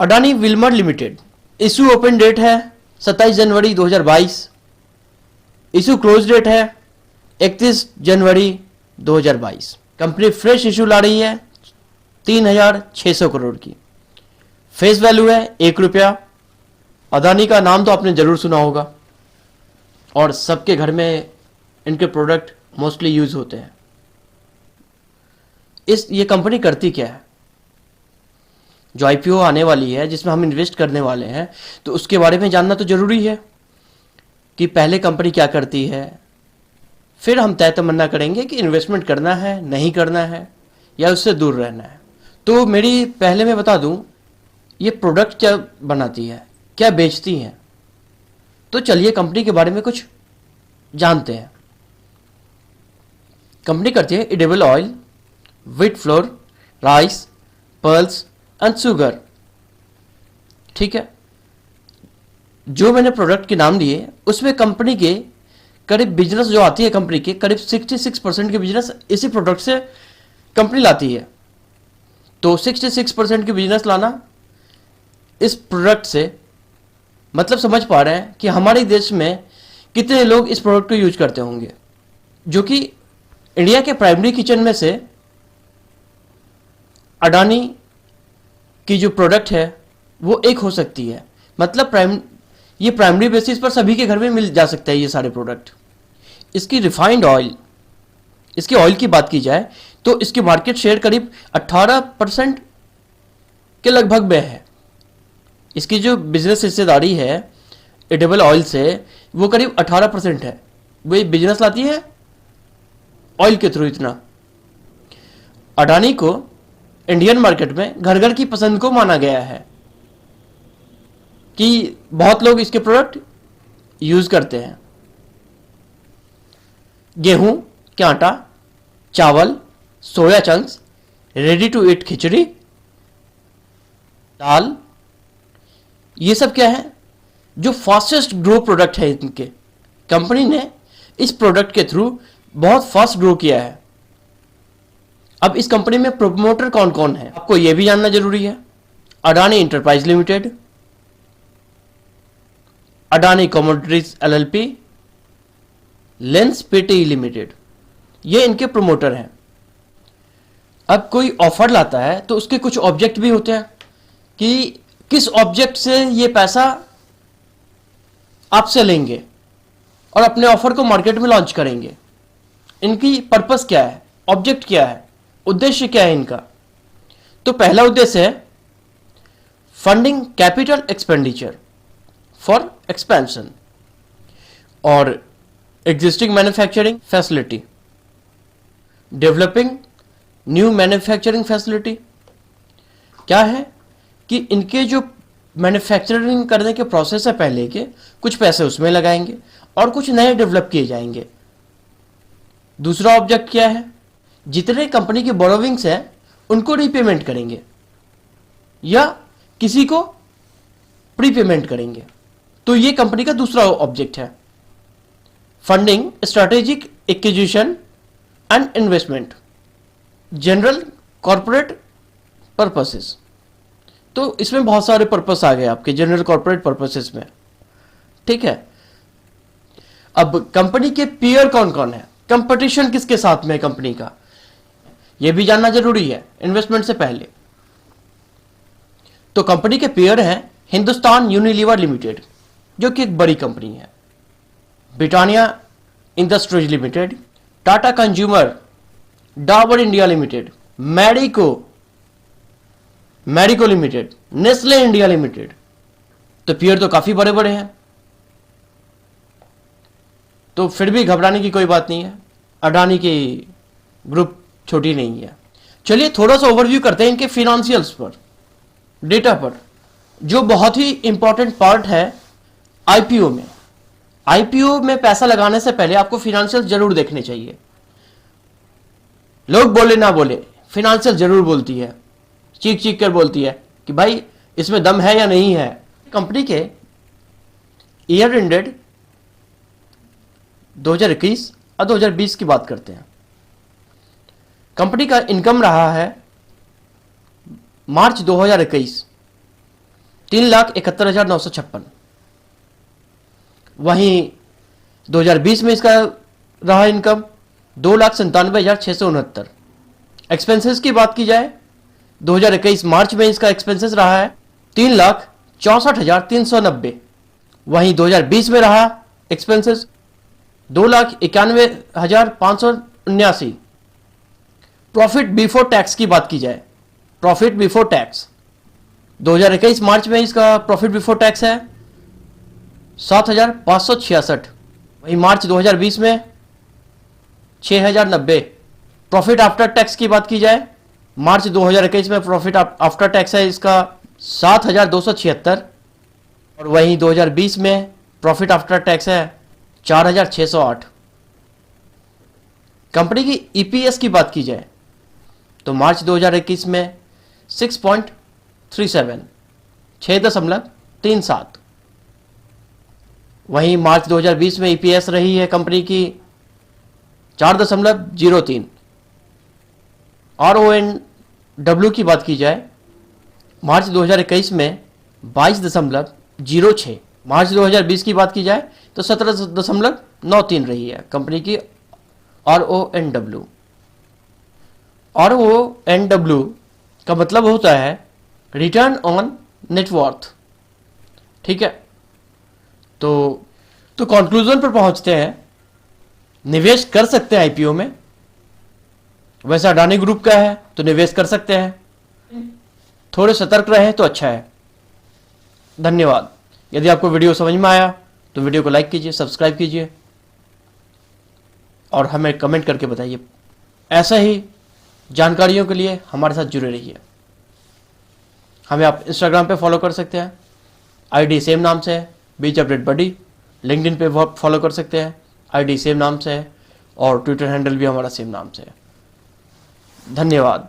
Adani Wilmar limited, issue open date है 27 जनवरी 2022, issue close date है 31 जनवरी 2022। कंपनी फ्रेश इशू ला रही है 3,600 करोड़ की। फेस वैल्यू है 1 रुपया। अदानी का नाम तो आपने जरूर सुना होगा और सबके घर में इनके प्रोडक्ट मोस्टली यूज होते हैं। ये कंपनी करती क्या है? जो आईपीओ आने वाली है जिसमें हम इन्वेस्ट करने वाले हैं, तो उसके बारे में जानना तो जरूरी है कि पहले कंपनी क्या करती है, फिर हम तय तमन्ना करेंगे कि इन्वेस्टमेंट करना है, नहीं करना है या उससे दूर रहना है। तो पहले मैं बता दूं ये प्रोडक्ट क्या बनाती है, क्या बेचती हैं। तो चलिए कंपनी के बारे में कुछ जानते हैं। कंपनी करती है edible oil, wheat flour, rice, pearls and sugar. ठीक है, जो मैंने प्रोडक्ट के नाम लिए उसमें कंपनी के करीब बिजनेस जो आती है, कंपनी के करीब 66% के बिजनेस इसी प्रोडक्ट से कंपनी लाती है। तो 66% की बिजनेस लाना इस प्रोडक्ट से, मतलब समझ पा रहे हैं कि हमारे देश में कितने लोग इस प्रोडक्ट को यूज करते होंगे, जो कि इंडिया के प्राइमरी किचन में से अडानी की जो प्रोडक्ट है वो एक हो सकती है। मतलब ये प्राइमरी बेसिस पर सभी के घर में मिल जा सकता है ये सारे प्रोडक्ट। इसकी रिफाइंड ऑयल, इसके ऑयल की बात की जाए तो इसकी मार्केट शेयर करीब 18% के लगभग में है। इसकी जो बिजनेस हिस्सेदारी है एडिबल ऑयल से वो करीब 18% है। वो बिजनेस लाती है ऑयल के थ्रू इतना। अडानी को इंडियन मार्केट में घर घर की पसंद को माना गया है कि बहुत लोग इसके प्रोडक्ट यूज करते हैं। गेहूं के आटा, चावल, soya chunks, ready to eat खिचड़ी, दाल, ये सब क्या है जो फास्टेस्ट ग्रो प्रोडक्ट है इनके। कंपनी ने इस प्रोडक्ट के थ्रू बहुत फास्ट ग्रो किया है। अब इस कंपनी में प्रोमोटर कौन कौन है आपको यह भी जानना जरूरी है। Adani enterprise limited, Adani commodities LLP, lens PT limited, ये इनके प्रोमोटर हैं। अब कोई ऑफर लाता है तो उसके कुछ ऑब्जेक्ट भी होते हैं कि किस ऑब्जेक्ट से ये पैसा आपसे लेंगे और अपने ऑफर को मार्केट में लॉन्च करेंगे। इनकी पर्पस क्या है, ऑब्जेक्ट क्या है, उद्देश्य क्या है इनका? तो पहला उद्देश्य है funding capital expenditure for expansion और existing manufacturing facility, developing new manufacturing facility. क्या है कि इनके जो मैन्युफैक्चरिंग करने के प्रोसेस है पहले के, कुछ पैसे उसमें लगाएंगे और कुछ नए डेवलप किए जाएंगे। दूसरा ऑब्जेक्ट क्या है, जितने कंपनी के बोरोविंग्स हैं उनको रीपेमेंट करेंगे या किसी को प्रीपेमेंट करेंगे। तो ये कंपनी का दूसरा ऑब्जेक्ट है। Funding strategic acquisition and investment, general corporate purposes. तो इसमें बहुत सारे पर्पस आ गए आपके जनरल कॉर्पोरेट पर्पसेस में। ठीक है, अब कंपनी के पीयर कौन कौन है, कंपटीशन किसके साथ में कंपनी का, यह भी जानना जरूरी है इन्वेस्टमेंट से पहले। तो कंपनी के पीयर हैं हिंदुस्तान यूनिलीवर लिमिटेड जो कि एक बड़ी कंपनी है, Britannia industries limited, Tata consumer, Dabur India limited, Marico limited, Nestle India limited. तो पीयर तो काफी बड़े बड़े हैं, तो फिर भी घबराने की कोई बात नहीं है। अडानी की ग्रुप छोटी नहीं है। चलिए थोड़ा सा ओवरव्यू करते हैं इनके फिनेंशियल्स पर, डेटा पर, जो बहुत ही इंपॉर्टेंट पार्ट है आईपीओ में। आईपीओ में पैसा लगाने से पहले आपको फिनेंशियल जरूर देखने चाहिए। लोग बोले ना बोले, फिनेंशियल जरूर बोलती है, चीख चीख कर बोलती है कि भाई इसमें दम है या नहीं है। कंपनी के ईयर एंडेड 2021 और 2020 की बात करते हैं। कंपनी का इनकम रहा है मार्च 2021 3,71,956। वहीं 2020 में इसका रहा इनकम 2,97,669। एक्सपेंसेस की बात की जाए 2021 मार्च में इसका एक्सपेंसेस रहा है 3,64,390। वहीं 2020 में रहा एक्सपेंसेस 2,91,579। प्रॉफिट बिफोर टैक्स की बात की जाए, प्रॉफिट बिफोर टैक्स 2021 मार्च में इसका प्रॉफिट बिफोर टैक्स है 7,566। वहीं मार्च 2020 में 6,090। प्रॉफिट आफ्टर टैक्स की बात की जाए मार्च 2021 में प्रॉफिट आफ्टर टैक्स है इसका 7,276। और वहीं 2020 में प्रॉफिट आफ्टर टैक्स है 4,608। कंपनी की ईपीएस की बात की जाए तो मार्च 2021 में 6.37 6.37। वहीं मार्च 2020 में ईपीएस रही है कंपनी की 4.03। RONW की बात की जाए मार्च 2021 में 22.06। मार्च 2020 की बात की जाए तो 17.93 रही है कंपनी की RONW। RONW का मतलब होता है रिटर्न ऑन नेटवर्थ। ठीक है, तो कंक्लूजन पर पहुंचते हैं। निवेश कर सकते हैं आईपीओ में, वैसे अडानी ग्रुप का है तो निवेश कर सकते हैं, थोड़े सतर्क रहें तो अच्छा है। धन्यवाद। यदि आपको वीडियो समझ में आया तो वीडियो को लाइक कीजिए, सब्सक्राइब कीजिए और हमें कमेंट करके बताइए। ऐसा ही जानकारियों के लिए हमारे साथ जुड़े रहिए। हमें आप इंस्टाग्राम पे फॉलो कर सकते हैं, आईडी सेम नाम से है, बीच अपडेट बडी। लिंक्डइन पे फॉलो कर सकते हैं, आईडी सेम नाम से है और ट्विटर हैंडल भी हमारा सेम नाम से है। धन्यवाद।